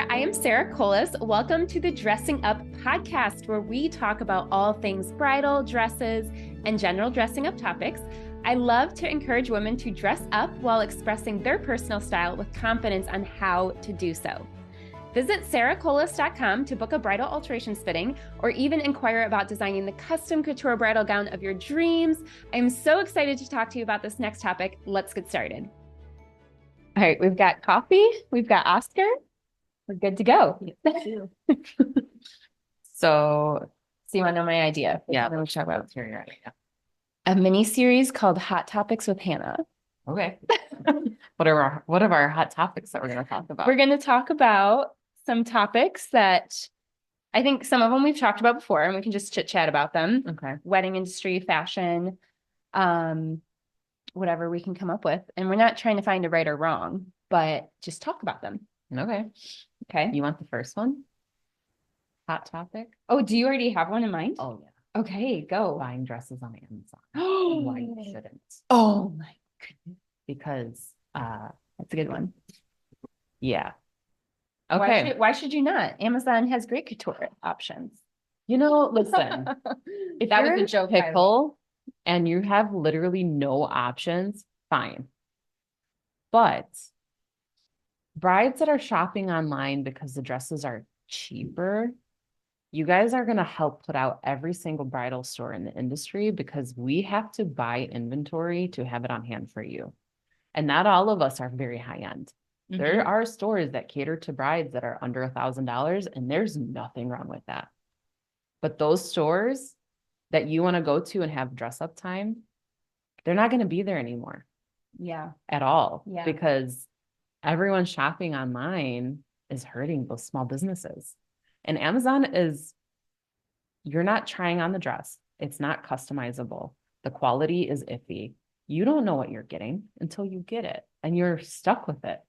there. I am Sarah Colas. Welcome to the Dressing Up podcast, where we talk about all things bridal, dresses, and general dressing up topics. I love to encourage women to dress up while expressing their personal style with confidence on how to do so. Visit sarahcolas.com to book a bridal alterations fitting or even inquire about designing the custom couture bridal gown of your dreams. I'm so excited to talk to you about this next topic. Let's get started. All right, we've got coffee, we've got Oscar. We're good to go. So you want to know my idea? Yeah, Let me talk about let's hear your idea. a mini series called Hot Topics with Hana. Okay. What are our hot topics that we're going to talk about? We're going to talk about some topics that I think some of them we've talked about before, and we can just chit chat about them. Okay. Wedding industry, fashion, whatever we can come up with. And we're not trying to find a right or wrong, but just talk about them. Okay. Okay. You want the first one? Hot topic? Oh, do you already have one in mind? Oh, yeah. Okay, go. Buying dresses on Amazon. Why you shouldn't. Oh my goodness. Because That's a good one. yeah. Okay. Why should you not? Amazon has great couture options. Listen, if That was you're a joke, in a pickle and you have literally no options, fine. But brides that are shopping online because the dresses are cheaper, you guys are going to help put out every single bridal store in the industry because we have to buy inventory to have it on hand for you. And not all of us are very high end. Mm-hmm. There are stores that cater to brides that are under $1,000, and there's nothing wrong with that. But those stores that you want to go to and have dress up time, they're not going to be there anymore. Yeah. At all. Yeah. Because everyone shopping online is hurting those small businesses. And Amazon you're not trying on the dress. It's not customizable. The quality is iffy. You don't know what you're getting until you get it, and you're stuck with it.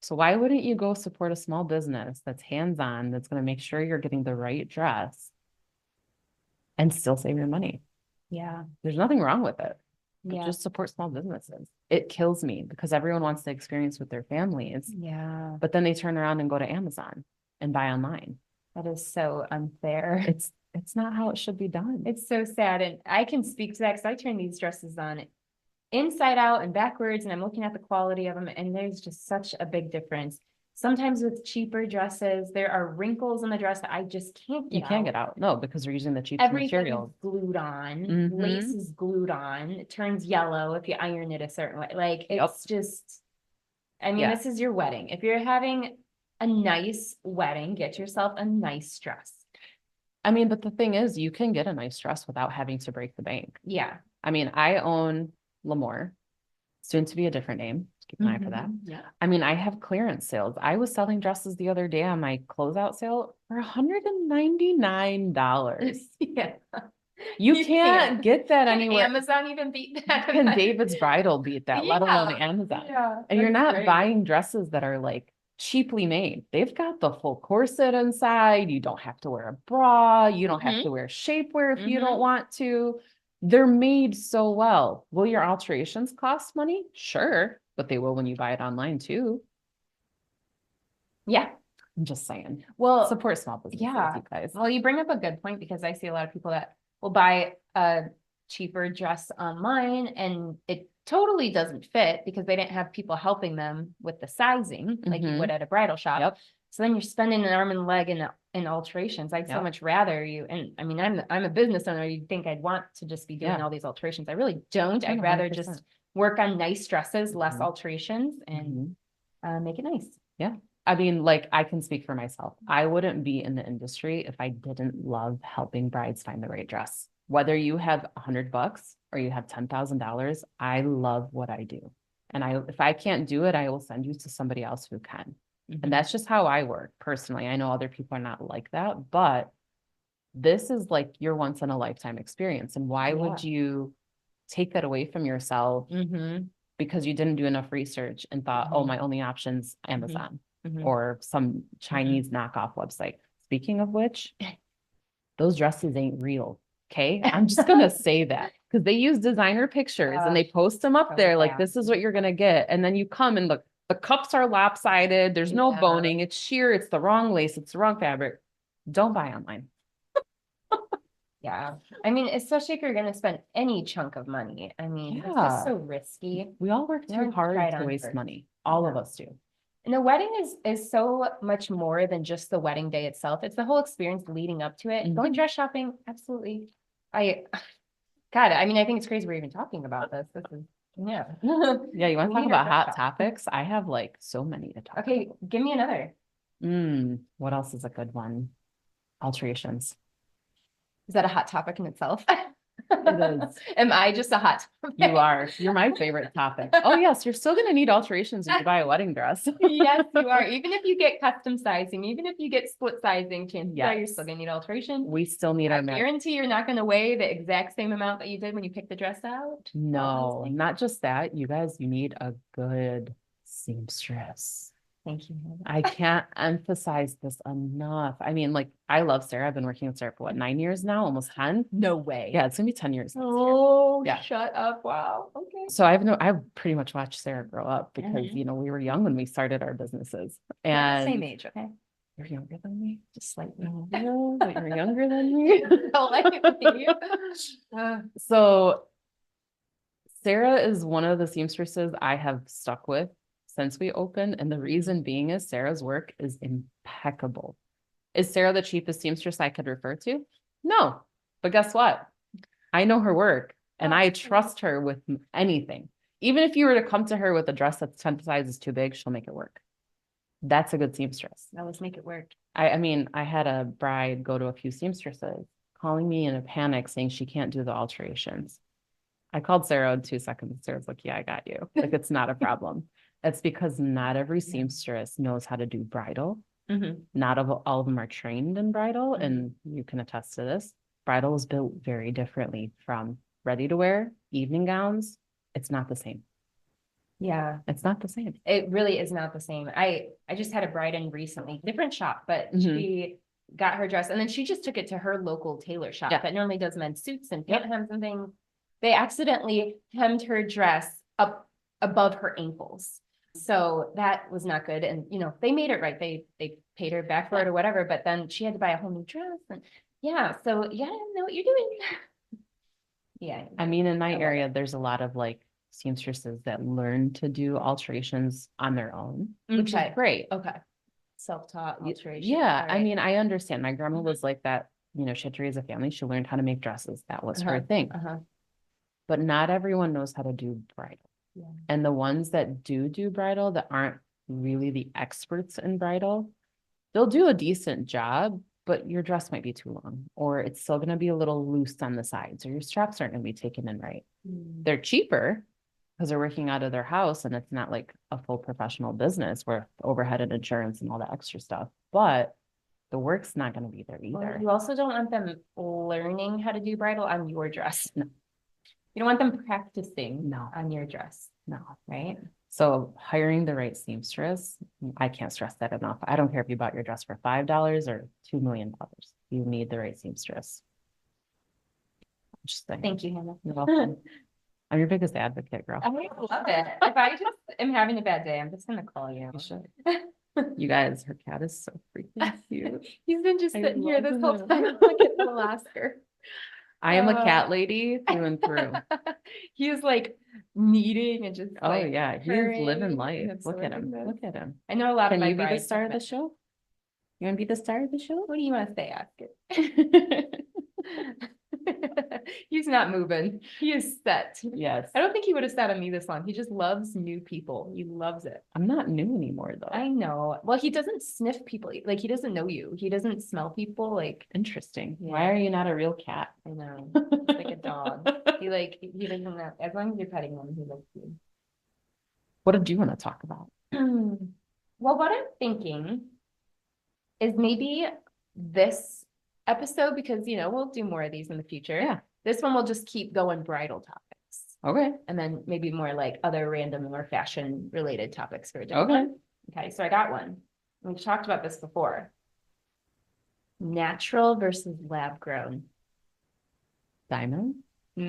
So why wouldn't you go support a small business that's hands-on, that's going to make sure you're getting the right dress and still save your money? Yeah. There's nothing wrong with it. Yeah. Just support small businesses. It kills me because everyone wants the experience with their families. Yeah. But then they turn around and go to Amazon and buy online. That is so unfair. It's not how it should be done. It's so sad. And I can speak to that because I turn these dresses on inside out and backwards, and I'm looking at the quality of them, and there's just such a big difference. Sometimes with cheaper dresses, there are wrinkles in the dress that I just can't get out. You can't get out. No, because they're using the cheap Everything materials. is glued on. Mhm. Lace is glued on. It turns yellow if you iron it a certain way. Like, it's just, I mean, Yeah. This is your wedding. If you're having a nice wedding, get yourself a nice dress. I mean, but the thing is, you can get a nice dress without having to break the bank. Yeah. I mean, I own L'Amour, soon to be a different name. Keep an eye for that. Yeah. I mean, I have clearance sales. I was selling dresses the other day on my closeout sale for $199. Yeah. You can't get that anywhere. Amazon even beat that. Can David's Bridal beat that, let alone Yeah. Amazon? Yeah. And you're not great. buying dresses that are like cheaply made. They've got the full corset inside. You don't have to wear a bra. You don't have to wear shapewear if you don't want to. They're made so well. Will your alterations cost money? Sure, but they will when you buy it online too. Yeah. I'm just saying. Well, Support small businesses, you guys. Well, you bring up a good point because I see a lot of people that will buy a cheaper dress online and it totally doesn't fit because they didn't have people helping them with the sizing like you would at a bridal shop. Yep. So then you're spending an arm and leg in alterations. I'd so much rather you, and I mean, I'm a business owner. You'd think I'd want to just be doing all these alterations. I really don't. I'd rather 100%. just work on nice dresses, less alterations, and make it nice. Yeah. I mean, like, I can speak for myself. I wouldn't be in the industry if I didn't love helping brides find the right dress. Whether you have $100 or you have $10,000, I love what I do. And if I can't do it, I will send you to somebody else who can. And that's just how I work personally. I know other people are not like that, but this is like your once in a lifetime experience. And why would you take that away from yourself because you didn't do enough research and thought, oh, my only option's Amazon or some Chinese knockoff website. Speaking of which, those dresses ain't real. Okay. I'm just going to say that because they use designer pictures and they post them up there. Like, this is what you're going to get. And then you come and look, the cups are lopsided. There's no Yeah. boning. It's sheer. It's the wrong lace. It's the wrong fabric. Don't buy online. Yeah. I mean, especially if you're going to spend any chunk of money. I mean, it's just so risky. We all work too Learn to hard try it to on waste first. money. All of Yeah. us do. And the wedding is so much more than just the wedding day itself. It's the whole experience leading up to it. Mhm. Going dress shopping, absolutely. God, I mean, I think it's crazy we're even talking about this. This is, yeah. Yeah, you want to We talk need our about hot dress shop. topics? I have like so many to talk Okay, give me another. about. What else is a good one? Alterations. Is that a hot topic in itself? It is. Am I just a hot topic? You are. You're my favorite topic. Oh, yes. You're still going to need alterations if you buy a wedding dress. Yes, you are. Even if you get custom sizing, even if you get split sizing, chances are you're Yes. still going to need alterations. We still need our I guarantee you're not going to weigh the exact same amount that you did when you picked the dress out. No, not just that. You guys, you need a good seamstress. Thank you. I can't emphasize this enough. I mean, like, I love Sarah. I've been working with Sarah for what, 9 years now? Almost 10? No way. Yeah, it's gonna be 10 years. Oh, Yeah. shut up. Wow. Okay. So I've pretty much watched Sarah grow up because, you know, we were young when we started our businesses. And same age, okay? you're younger than me. Just slightly. No, but you're younger than me. So Sarah is one of the seamstresses I have stuck with since we opened. And the reason being is Sarah's work is impeccable. Is Sarah the cheapest seamstress I could refer to? No. But guess what? I know her work and I trust her with anything. Even if you were to come to her with a dress that's 10 sizes too big, she'll make it work. That's a good seamstress. Now let's make it work. I mean, I had a bride go to a few seamstresses calling me in a panic saying she can't do the alterations. I called Sarah in 2 seconds. Sarah's like, yeah, I got you. Like, it's not a problem. It's because not every seamstress knows how to do bridal. Not all of them are trained in bridal. And you can attest to this. Bridal is built very differently from ready to wear, evening gowns. It's not the same. Yeah. It's not the same. It really is not the same. I just had a bride in recently, different shop, but she got her dress and then she just took it to her local tailor shop that normally does men's suits and pant hems and things. They accidentally hemmed her dress up above her ankles. So that was not good. And, you know, they made it right. They paid her back for it or whatever, but then she had to buy a whole new dress. And so I don't know what you're doing. Yeah. I mean, in my area, there's a lot of like seamstresses that learn to do alterations on their own, which is great. Okay. Self-taught alteration. Yeah. I mean, I understand. My grandma was like that, you know, she had to raise a family. She learned how to make dresses. That was her thing. But not everyone knows how to do bridal. Yeah. And the ones that do bridal that aren't really the experts in bridal, they'll do a decent job, but your dress might be too long, or it's still going to be a little loose on the sides, or your straps aren't going to be taken in right. They're cheaper because they're working out of their house and it's not like a full professional business where overhead and insurance and all that extra stuff, but the work's not going to be there either. Well, you also don't want them learning how to do bridal on your dress. No. You don't want them practicing on your dress. No, right? So hiring the right seamstress, I can't stress that enough. I don't care if you bought your dress for $5 or $2 million. You need the right seamstress. Just saying. Thank you, Hannah. You're welcome. I'm your biggest advocate, girl. I love it. If I just am having a bad day, I'm just gonna call you. You should. You guys, her cat is so freaking cute. He's been just sitting here this whole time. Look at little Oscar. I am a cat lady through and through. He is like kneading and just like, yeah, he's living life. Look at him. Look at him. I know a lot of my Can you be the star of the show? You want to be the star of the show? What do you want to say, Oscar? He's not moving. He is set. Yes. I don't think he would have sat on me this long. He just loves new people. He loves it. I'm not new anymore though. I know. Well, he doesn't sniff people. Like he doesn't know you. He doesn't smell people. Like interesting. Yeah. Why are you not a real cat? I know. He's like a dog. He doesn't know. As long as you're petting him, he loves you. What did you want to talk about? Well, what I'm thinking is maybe this episode, because you know we'll do more of these in the future. Yeah. This one will just keep going bridal topics. Okay. And then maybe more like other random or fashion related topics for a different one. Okay, so I got one. We've talked about this before. Natural versus lab grown. Diamond?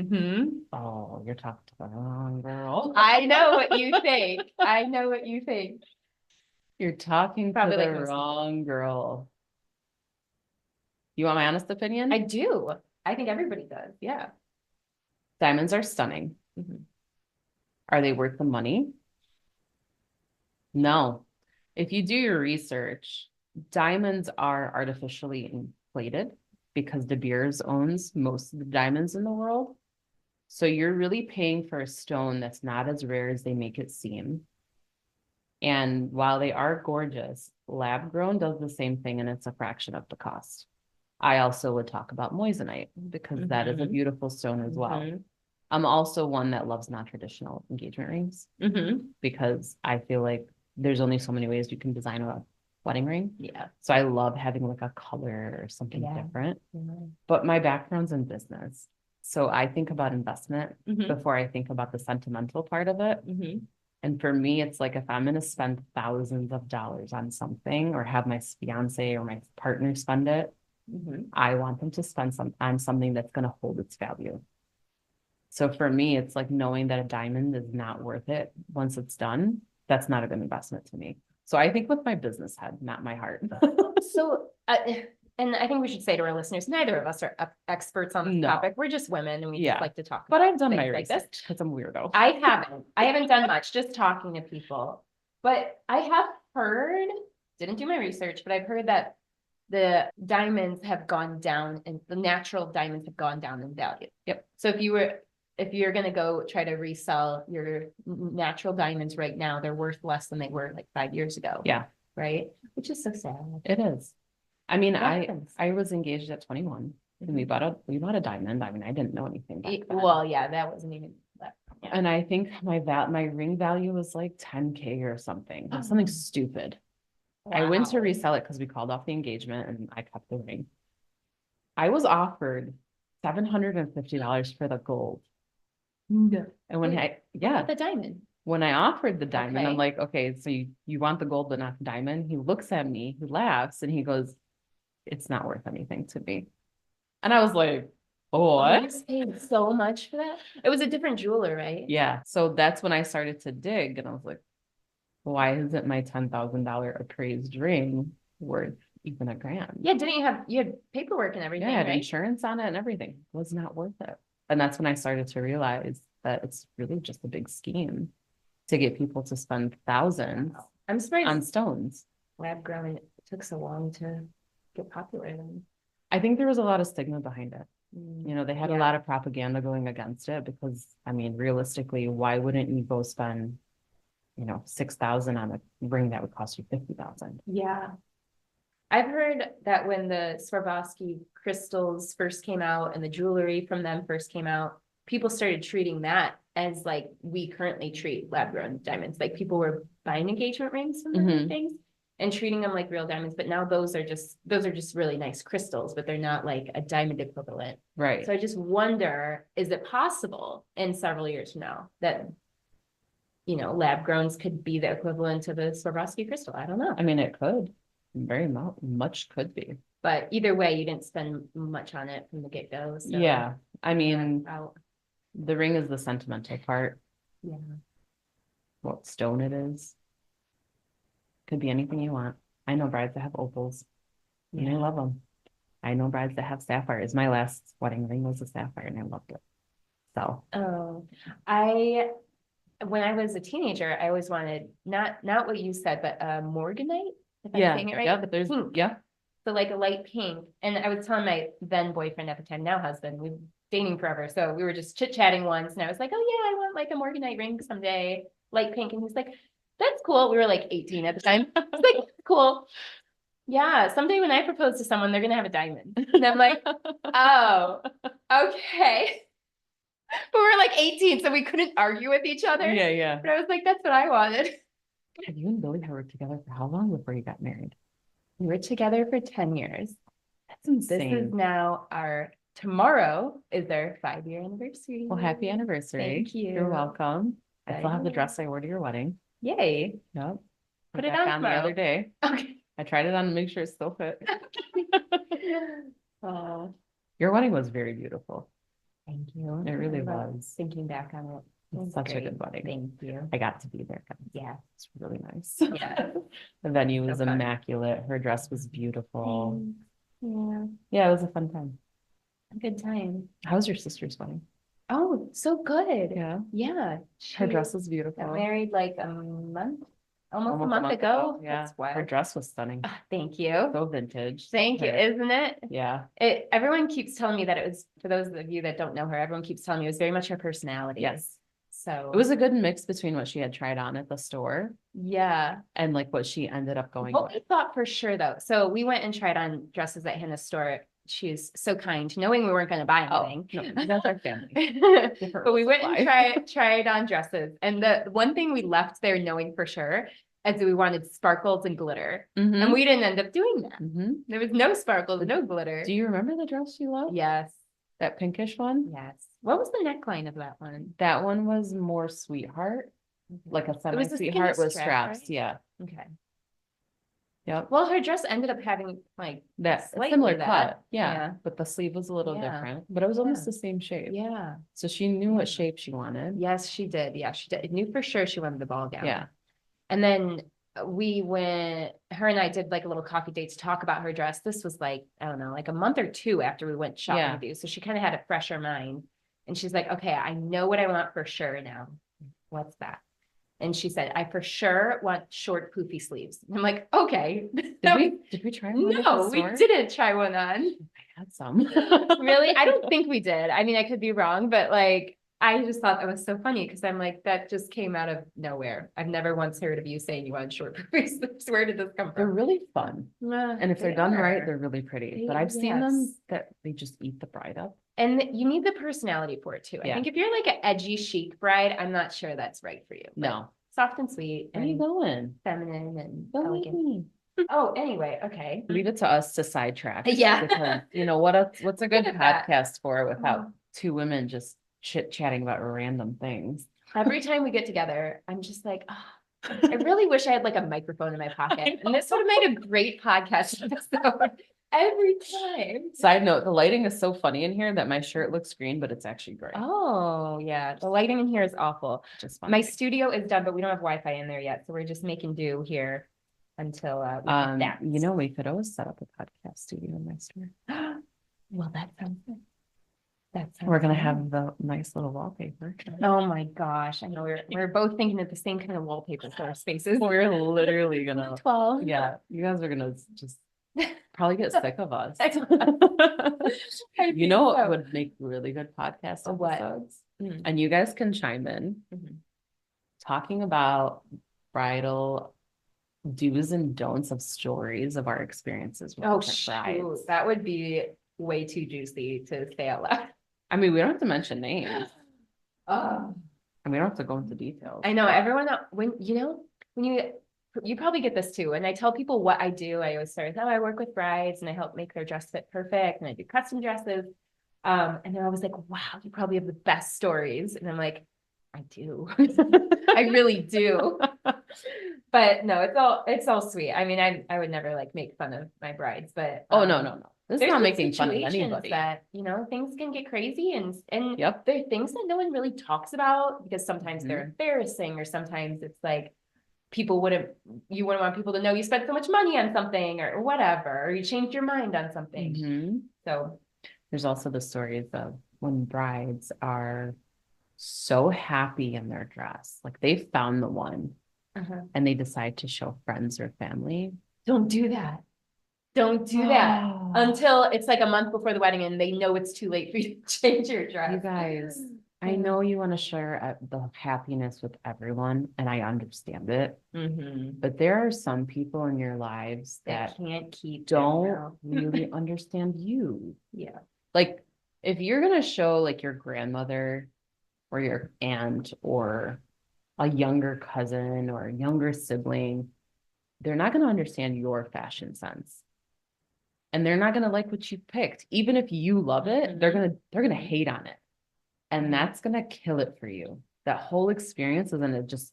Mm-hmm. Oh, you're talking to the wrong girl. I know what you think. I know what you think. You're talking Probably to the like most people. wrong girl. You want my honest opinion? I do. I think everybody does. Yeah. Diamonds are stunning. Mhm. Are they worth the money? No. If you do your research, diamonds are artificially inflated because De Beers owns most of the diamonds in the world. So you're really paying for a stone that's not as rare as they make it seem. And while they are gorgeous, lab grown does the same thing and it's a fraction of the cost. I also would talk about moissanite because that is a Mhm. beautiful stone as well. Mhm. I'm also one that loves non-traditional engagement rings Mhm. because I feel like there's only so many ways you can design a wedding ring. Yeah. So I love having like a color or something Yeah. different. Mhm. But my background's in business. So I think about investment Mhm. before I think about the sentimental part of it. Mhm. And for me, it's like if I'm going to spend thousands of dollars on something or have my fiance or my partner spend it, Mhm. I want them to spend some on something that's going to hold its value. So for me, it's like knowing that a diamond is not worth it once it's done. That's not a good investment to me. So I think with my business head, not my heart. So, and I think we should say to our listeners, neither of us are experts on this No. topic. We're just women and we Yeah. just like to talk But about I've done my things like this. research because I'm a weirdo. I haven't. I haven't done much, just talking to people. But I have heard, didn't do my research, but I've heard that the diamonds have gone down and the natural diamonds have gone down in value. Yep. So if you're going to go try to resell your natural diamonds right now, they're worth less than they were like 5 years ago. Yeah. Right. Which is so sad. It is. I mean, Happens. I was engaged at 21 and we bought a diamond. I mean, I didn't know anything back then. Well, yeah, that wasn't even that. Yeah. And I think my ring value was like 10K or something. Something stupid. I went to Wow. resell it because we called off the engagement and I kept the ring. I was offered $750 for the gold. No. And when What about the diamond? when I offered the diamond, I'm Okay. like, okay, so you want the gold but not the diamond? He looks at me, he laughs, and he goes, it's not worth anything to me. And I was like, Oh, what? you paid so much for that? It was a different jeweler, right? Yeah. So that's when I started to dig and I was like, why isn't my $10,000 appraised ring worth even $1,000? Yeah, didn't you had paperwork and everything, Yeah, I had right? insurance on it and everything. It was not worth it. And that's when I started to realize that it's really just a big scheme to get people to spend thousands I'm surprised on stones. lab grown took so long to get popular then. I think there was a lot of stigma behind it. You know, they had a Yeah. lot of propaganda going against it because, I mean, realistically, why wouldn't you go spend, 6,000 on a ring that would cost you 50,000? Yeah. I've heard that when the Swarovski crystals first came out and the jewelry from them first came out, people started treating that as like we currently treat lab grown diamonds. Like people were buying engagement rings from them and things and treating them like real diamonds. But now those are just really nice crystals, but they're not like a diamond equivalent. Right. So I just wonder, is it possible in several years from now that lab growns could be the equivalent to the Swarovski crystal? I don't know. I mean, it could. Very much could be. But either way, you didn't spend much on it from the get-go. So Yeah. I mean, out. the ring is the sentimental part. Yeah. What stone it is. Could be anything you want. I know brides that have opals and I love them. I know brides that have sapphires. My last wedding ring was a sapphire and I loved it. So. Oh, when I was a teenager, I always wanted not what you said, but morganite, if I'm saying it right. Yeah, but there's pink. Yeah. So like a light pink. And I was telling my then boyfriend at the time, now husband, we've been dating forever. So we were just chit-chatting once and I was like, oh yeah, I want like a morganite ring someday, light pink. And he's like, that's cool. We were like 18 at the time. It's like, cool. Yeah, someday when I propose to someone, they're gonna have a diamond. And I'm like, oh, okay. But we were like 18, so we couldn't argue with each other. Yeah. But I was like, that's what I wanted. Have you and Billy worked together for how long before you got married? We were together for 10 years. That's insane. This is now tomorrow is our 5-year anniversary. Well, happy anniversary. Thank you. You're welcome. I still have the Thanks. dress I wore to your wedding. Yay. Yep. Put it on the tomorrow. other day. Okay. I tried it on to make sure it still fit. Oh, Your wedding was very beautiful. Thank you. It really was. Thinking back on it. It's such a good wedding. Thank you. I got to be there. Yeah. It's really nice. Yeah. The venue was So fun. immaculate. Her dress was beautiful. Yeah. Yeah, it was a fun time. A good time. How was your sister's wedding? Oh, so good. Yeah. Yeah. Her dress She was beautiful. got married like a month, almost a month ago. Yeah. That's wild. Her dress was stunning. Thank you. So vintage. Thank you, isn't it? Yeah. Everyone keeps telling me that it was, for those of you that don't know her, everyone keeps telling me it was very much her personality. Yes. So it was a good mix between what she had tried on at the store. Yeah. And like what she ended up going What with. we thought for sure though. So we went and tried on dresses at Hannah's store. She's so kind, knowing we weren't going to buy anything. No, that's our family. But we went and tried on dresses. And the one thing we left there knowing for sure is that we wanted sparkles and glitter. And we didn't end up doing that. There was no sparkles, no glitter. Do you remember the dress you loved? Yes. That pinkish one? Yes. What was the neckline of that one? That one was more sweetheart. Like a semi-sweetheart with straps. Right? Yeah. Okay. Yep. Well, her dress ended up having like that similar cut. Yeah. But the sleeve was a little different, but it was almost the same shape. Yeah. So she knew what shape she wanted. Yes, she did. Yeah, she did. Knew for sure she wanted the ball gown. Yeah. And then her and I did like a little coffee date to talk about her dress. This was like, I don't know, like a month or two after we went shopping with you. So she kind of had a fresher mind. And she's like, okay, I know what I want for sure now. What's that? And she said, I for sure want short poofy sleeves. And I'm like, okay. Did we try one? No, we didn't try one on. I had some. Really? I don't think we did. I mean, I could be wrong, but like, I just thought that was so funny because I'm like, that just came out of nowhere. I've never once heard of you saying you want short poofy sleeves. Where did this come from? They're really fun. And if they're done right, they're really pretty. But I've seen them that they just eat the bride up. And you need the personality for it too. I think if you're like an edgy chic bride, I'm not sure that's right for you. No. Soft and sweet. Where are you going? Feminine and elegant. Oh, anyway, okay. Leave it to us to sidetrack. Yeah. Because, you know, what's a good podcast for without two women just chit-chatting about random things? Every time we get together, I'm just like, oh, I really wish I had like a microphone in my pocket. And this would have made a great podcast episode. Every time. Side note, the lighting is so funny in here that my shirt looks green, but it's actually gray. Oh, yeah. The lighting in here is awful. Just funny. My studio is done, but we don't have Wi-Fi in there yet. So we're just making do here until you know, we could always set up a podcast studio in my store. Well, that sounds good. We're gonna have the nice little wallpaper. Oh my gosh. I know we're both thinking of the same kind of wallpaper for our spaces. We're literally gonna 12. Yeah, you guys are gonna just probably get sick of us. You know what would make really good podcast episodes? And you guys can chime in. Talking about bridal do's and don'ts of stories of our experiences with brides. That would be way too juicy to say out loud. I mean, we don't have to mention names. And we don't have to go into details. I know everyone, when you probably get this too. And I tell people what I do. I always start with, I work with brides and I help make their dress fit perfect. And I do custom dresses. And they're always like, wow, you probably have the best stories. And I'm like, I do. I really do. But no, it's all sweet. I mean, I would never like make fun of my brides, but no. This is not making fun of anybody. That, things can get crazy and there are things that no one really talks about because sometimes they're embarrassing or sometimes it's like you wouldn't want people to know you spent so much money on something or whatever, or you changed your mind on something. So there's also the stories of when brides are so happy in their dress, like they found the one and they decide to show friends or family. Don't do that. Don't do that until it's like a month before the wedding and they know it's too late for you to change your dress. You guys, I know you want to share the happiness with everyone and I understand it, but there are some people in your lives that don't really understand you. Yeah. Like if you're going to show like your grandmother or your aunt or a younger cousin or a younger sibling, they're not going to understand your fashion sense. And they're not going to like what you picked. Even if you love it, they're going to hate on it. And that's going to kill it for you. That whole experience is going to just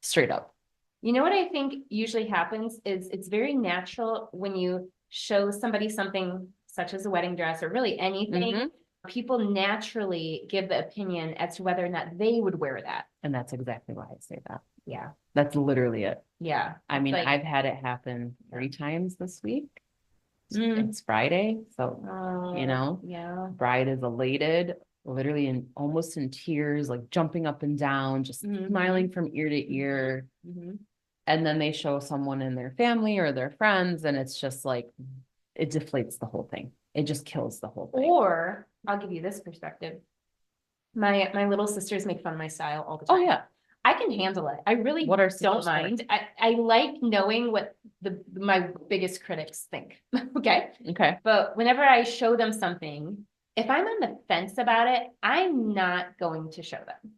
straight up. You know what I think usually happens is it's very natural when you show somebody something such as a wedding dress or really anything people naturally give the opinion as to whether or not they would wear that. And that's exactly why I say that. Yeah. That's literally it. Yeah. I mean, I've had it happen 3 times this week. Mm. It's Friday, so yeah. bride is elated, literally almost in tears, like jumping up and down, just smiling from ear to ear. And then they show someone in their family or their friends, and it's just like, it deflates the whole thing. It just kills the whole thing. Or I'll give you this perspective. My little sisters make fun of my style all the time. Oh yeah. I can handle it. I really don't mind. I like knowing what my biggest critics think. Okay. Okay. But whenever I show them something, if I'm on the fence about it, I'm not going to show them.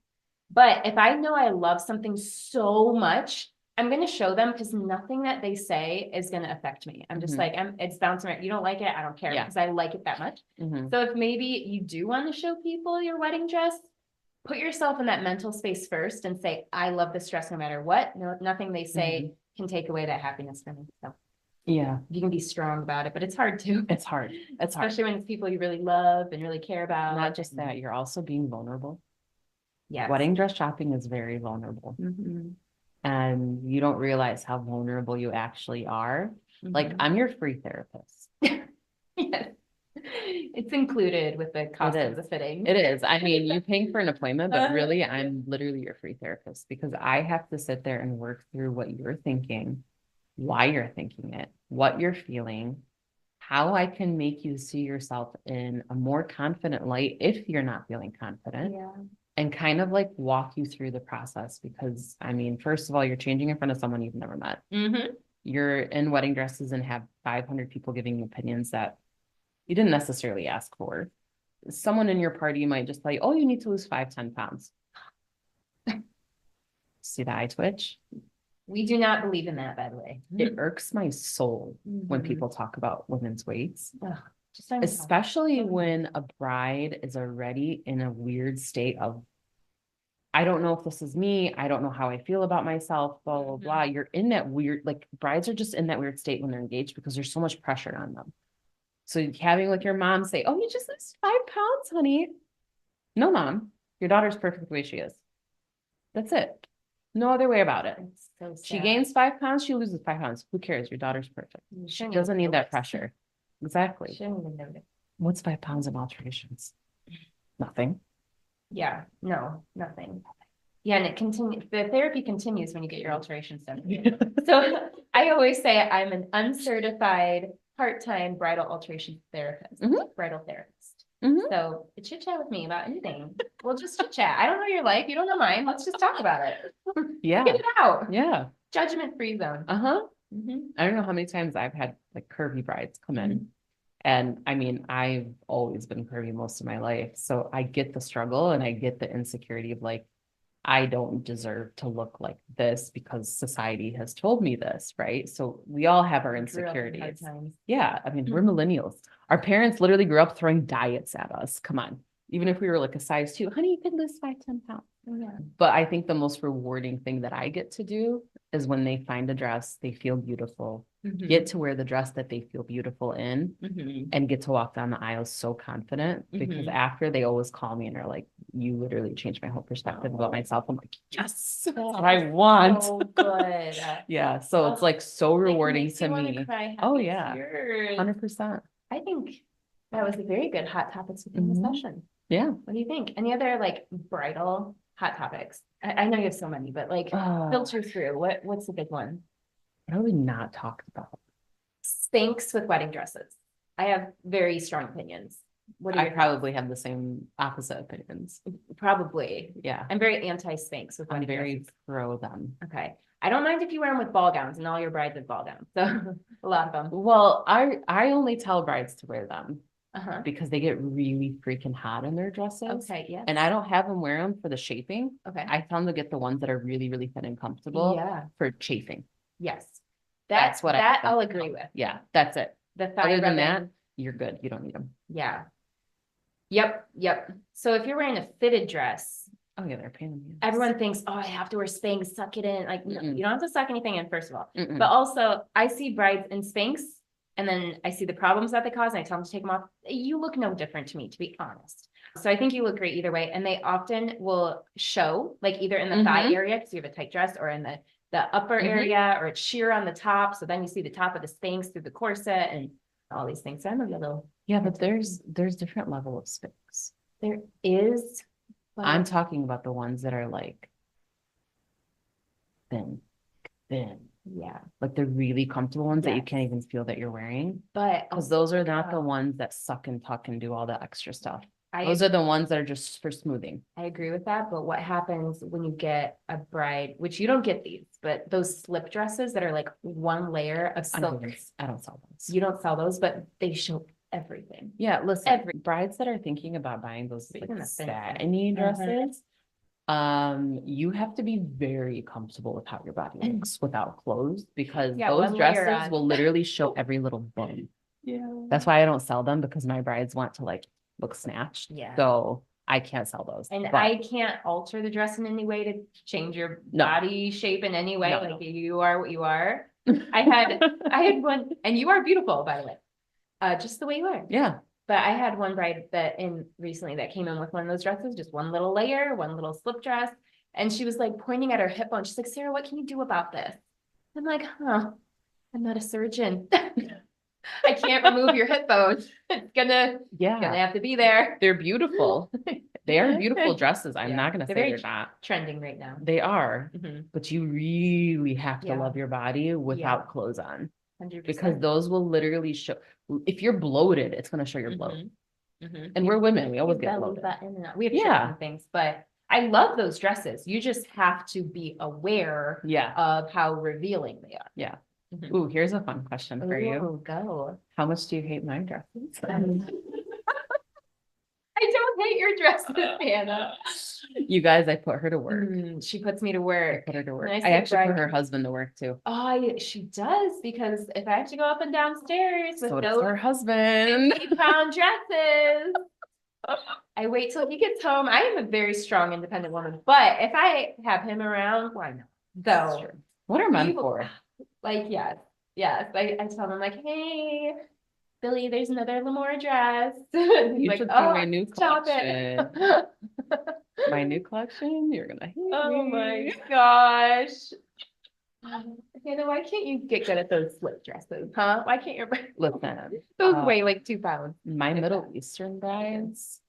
But if I know I love something so much, I'm going to show them, because nothing that they say is going to affect me. I'm just like, it's bouncing around. You don't like it, I don't care, because I like it that much. So if maybe you do want to show people your wedding dress, put yourself in that mental space first and say, I love this dress no matter what. No, nothing they say can take away that happiness from me. So yeah, you can be strong about it, but it's hard too. It's hard. Especially when it's people you really love and really care about. Not just that, you're also being vulnerable. Yeah. Wedding dress shopping is very vulnerable. And you don't realize how vulnerable you actually are. Like, I'm your free therapist. Yes. It's included with the cost of the fitting. It is. I mean, you're paying for an appointment, but really, I'm literally your free therapist, because I have to sit there and work through what you're thinking, why you're thinking it, what you're feeling, how I can make you see yourself in a more confident light if you're not feeling confident. Yeah. And kind of like walk you through the process, because I mean, first of all, you're changing in front of someone you've never met. You're in wedding dresses and have 500 people giving you opinions that you didn't necessarily ask for. Someone in your party might just tell you, oh, you need to lose 5-10 pounds. See the eye twitch? We do not believe in that, by the way. It irks my soul when people talk about women's weights. Just especially when a bride is already in a weird state of, I don't know if this is me, I don't know how I feel about myself, blah, blah, blah. You're in that weird, like, brides are just in that weird state when they're engaged, because there's so much pressure on them. So having like your mom say, oh, you just lost 5 pounds, honey. No, mom, your daughter's perfect the way she is. That's it. No other way about it. So she gains 5 pounds, she loses 5 pounds. Who cares? Your daughter's perfect. She doesn't need that pressure. Exactly. Shouldn't even notice. What's 5 pounds in alterations? Nothing. Yeah, no, nothing. Yeah, and it continues. The therapy continues when you get your alterations done. So I always say I'm an uncertified part-time bridal alteration therapist, bridal therapist. So chit chat with me about anything. We'll just chit chat. I don't know your life. You don't know mine. Let's just talk about it. Yeah. Get it out. Yeah. Judgment-free zone. I don't know how many times I've had like curvy brides come in. And I mean, I've always been curvy most of my life. So I get the struggle and I get the insecurity of like, I don't deserve to look like this because society has told me this, right? So we all have our insecurities. Yeah. I mean, we're millennials. Our parents literally grew up throwing diets at us. Come on. Even if we were like a size 2, honey, you could lose 5-10 pounds. But I think the most rewarding thing that I get to do is when they find a dress, they feel beautiful, get to wear the dress that they feel beautiful in, and get to walk down the aisle so confident, because after they always call me and are like, you literally changed my whole perspective about myself. I'm like, yes, that's what I want. So good. Yeah. So it's like so rewarding to me. Oh yeah. 100%. I think that was a very good hot topics within the session. Yeah. What do you think? Any other like bridal hot topics? I know you have so many, but like filter through. What's the big one? What have we not talked about? Spanx with wedding dresses. I have very strong opinions. I probably have the same opposite opinions. Probably. Yeah. I'm very anti-Spanx with wedding dresses. I'm very pro them. Okay. I don't mind if you wear them with ball gowns, and all your brides have ball gowns. So a lot of them. Well, I only tell brides to wear them. Because they get really freaking hot in their dresses. Okay, yeah. And I don't have them wear them for the shaping. Okay. I tell them to get the ones that are really, really thin and comfortable for chafing. Yes. That's what I'll agree with. Yeah, that's it. Other than that, you're good. You don't need them. Yeah. Yep. So if you're wearing a fitted dress, oh yeah, they're a pain in the ass. Everyone thinks, oh, I have to wear Spanx, suck it in. Like, no, you don't have to suck anything in, first of all. But also, I see brides in Spanx and then I see the problems that they cause and I tell them to take them off, you look no different to me, to be honest. So I think you look great either way. And they often will show like either in the thigh area, because you have a tight dress, or in the upper area, or it's sheer on the top. So then you see the top of the Spanx through the corset and all these things. So I'm a little. Yeah, but there's different level of Spanx. There is. I'm talking about the ones that are like thin. Yeah. Like the really comfortable ones that you can't even feel that you're wearing. But because those are not the ones that suck and tuck and do all the extra stuff. Those are the ones that are just for smoothing. I agree with that. But what happens when you get a bride, which you don't get these, but those slip dresses that are like one layer of silk. I don't sell those. You don't sell those, but they show everything. Yeah, listen, brides that are thinking about buying those like satiny dresses, you have to be very comfortable with how your body looks without clothes, because those dresses will literally show every little bone. Yeah. That's why I don't sell them, because my brides want to like look snatched. Yeah. So I can't sell those. And I can't alter the dress in any way to change your body shape in any way. Like you are what you are. I had one, and you are beautiful, by the way. Just the way you are. Yeah. But I had one bride that recently that came in with one of those dresses, just one little layer, one little slip dress. And she was like pointing at her hip bone. She's like, Sarah, what can you do about this? I'm like, I'm not a surgeon. I can't remove your hip bone. It's gonna have to be there. They're beautiful. They are beautiful dresses. I'm not gonna say they're not trending right now. They are, but you really have to love your body without clothes on. 100%. Because those will literally show. If you're bloated, it's going to show your bloat. And we're women. We always get bloated. We have things, but I love those dresses. You just have to be aware of how revealing they are. Yeah. Ooh, here's a fun question for you. Go. How much do you hate my dresses? I don't hate your dresses, Hannah. You guys, I put her to work. She puts me to work. I put her to work. I actually put her husband to work too. Oh, she does, because if I have to go up and downstairs with those her husband 50-pound dresses, I wait till he gets home. I am a very strong, independent woman, but if I have him around, why not? So, what are men for? Like, yes. I tell him like, hey, Billy, there's another L'Amour dress. You should see my new collection. My new collection, you're gonna hate me. My gosh. Hannah, why can't you get good at those slip dresses, huh? Why can't your listen? Those weigh like 2 pounds. My Middle Eastern brides,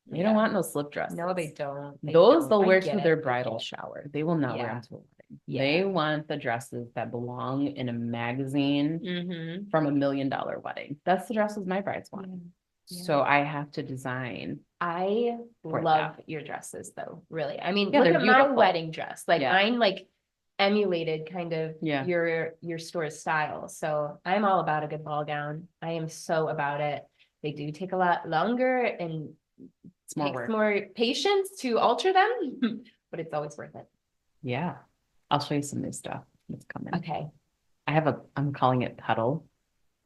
they don't want no slip dresses. No, they don't. They'll wear to their bridal shower. They will not wear them to a wedding. They want the dresses that belong in a magazine from $1 million wedding. That's the dresses my brides want. So I have to design. I love your dresses though, really. I mean, look at my wedding dress. Like mine like emulated kind of your store's style. So I'm all about a good ball gown. I am so about it. They do take a lot longer and it's more more patience to alter them, but it's always worth it. Yeah. I'll show you some new stuff that's coming. Okay. I'm calling it Petal.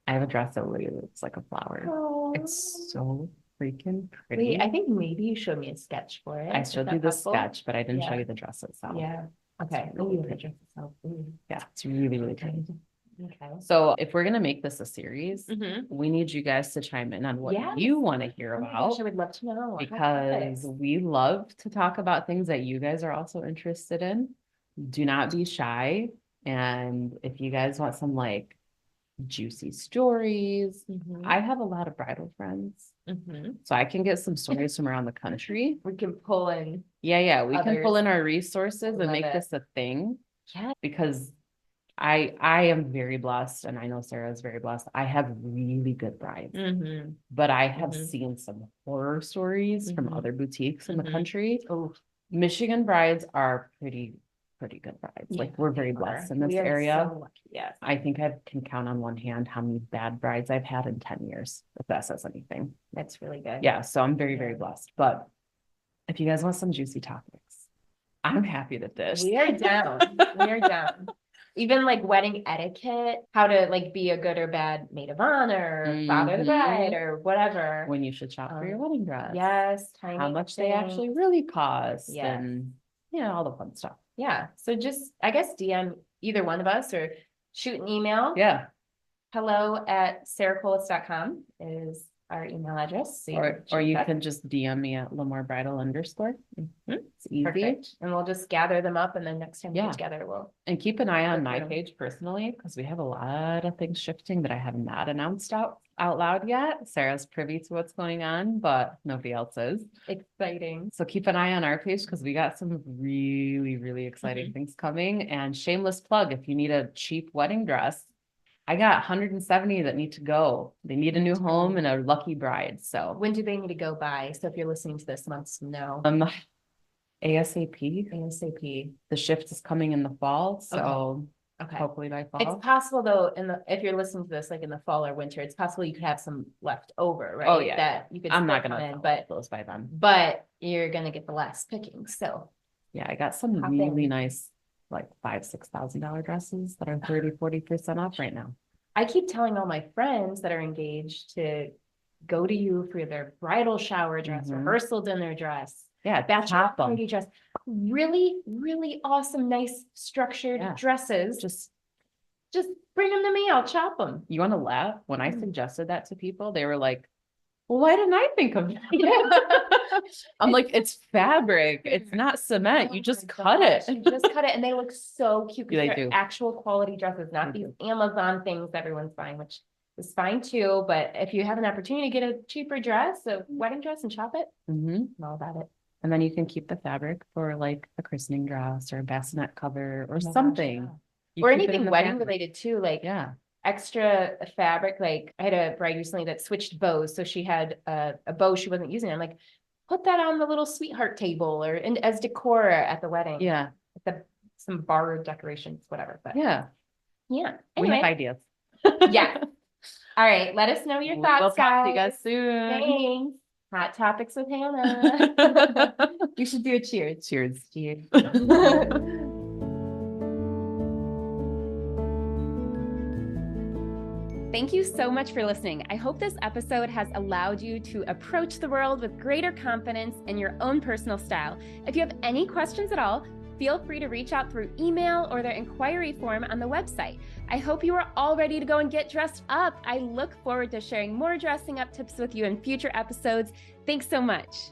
I have a dress that literally looks like a flower. Oh. It's so freaking pretty. Wait, I think maybe you showed me a sketch for it. I showed you the sketch, but I didn't show you the dress itself. Yeah. Okay. Really the dress itself. Yeah, it's really, really pretty. Okay. So if we're gonna make this a series, we need you guys to chime in on what you want to hear about. Gosh, I would love to know. Because we love to talk about things that you guys are also interested in. Do not be shy. And if you guys want some like juicy stories, I have a lot of bridal friends. So I can get some stories from around the country. We can pull in. Yeah. We can pull in our resources and make this a thing. Yeah. Because I am very blessed, and I know Sarah is very blessed. I have really good brides, but I have seen some horror stories from other boutiques in the country. Oh, Michigan brides are pretty good brides. Like we're very blessed in this area. So lucky. Yes. I think I can count on one hand how many bad brides I've had in 10 years, if that says anything. That's really good. Yeah. So I'm very, very blessed. But if you guys want some juicy topics, I'm happy to dish. We are down. We are down. Even like wedding etiquette, how to like be a good or bad maid of honor, father of the bride, or whatever. When you should shop for your wedding dress. Yes. How much they actually really cost. Yes. And all the fun stuff. Yeah. So just, I guess, DM either one of us or shoot an email. Yeah. hello@sarahcolis.com is our email address. So or you can just DM me at L'Amour Bridal _. It's easy. Perfect. And we'll just gather them up, and then next time we get together, we'll. And keep an eye on my page personally, because we have a lot of things shifting that I have not announced out loud yet. Sarah's privy to what's going on, but nobody else is. Exciting. So keep an eye on our page, because we got some really, really exciting things coming. And shameless plug, if you need a cheap wedding dress, I got 170 that need to go. They need a new home and a lucky bride. So when do they need to go by? So if you're listening to this, months know. ASAP. The shift is coming in the fall, so hopefully by fall. It's possible though, if you're listening to this like in the fall or winter, it's possible you could have some left over, right? Oh yeah, that you could. I'm not gonna sell but those by then. But you're gonna get the last picking. So yeah, I got some really nice like $5,000-$6,000 dresses that are 30-40% off right now. I keep telling all my friends that are engaged to go to you for their bridal shower dress, rehearsal dinner dress, bachelor party dress, really, really awesome, nice structured dresses. Just bring them to me. I'll chop them. You want to laugh? When I suggested that to people, they were like, well, why didn't I think of that? I'm like, it's fabric. It's not cement. You just cut it. You just cut it. And they look so cute. They do. Actual quality dresses, not these Amazon things everyone's buying, which is fine too. But if you have an opportunity to get a cheaper dress, a wedding dress, and shop it, I'm all about it. And then you can keep the fabric for like a christening dress or a bassinet cover or something. Or anything wedding related too. Like, extra fabric. Like I had a bride recently that switched bows. So she had a bow she wasn't using. I'm like, put that on the little sweetheart table or as decor at the wedding. Yeah. Some borrowed decorations, whatever. But yeah. Anyway. We have ideas. Yeah. All right. Let us know your thoughts, we'll talk to you guys soon. Thanks. Hot Topics with Hannah. You should do a cheers. Cheers. Thank you so much for listening. I hope this episode has allowed you to approach the world with greater confidence in your own personal style. If you have any questions at all, feel free to reach out through email or the inquiry form on the website. I hope you are all ready to go and get dressed up. I look forward to sharing more dressing up tips with you in future episodes. Thanks so much.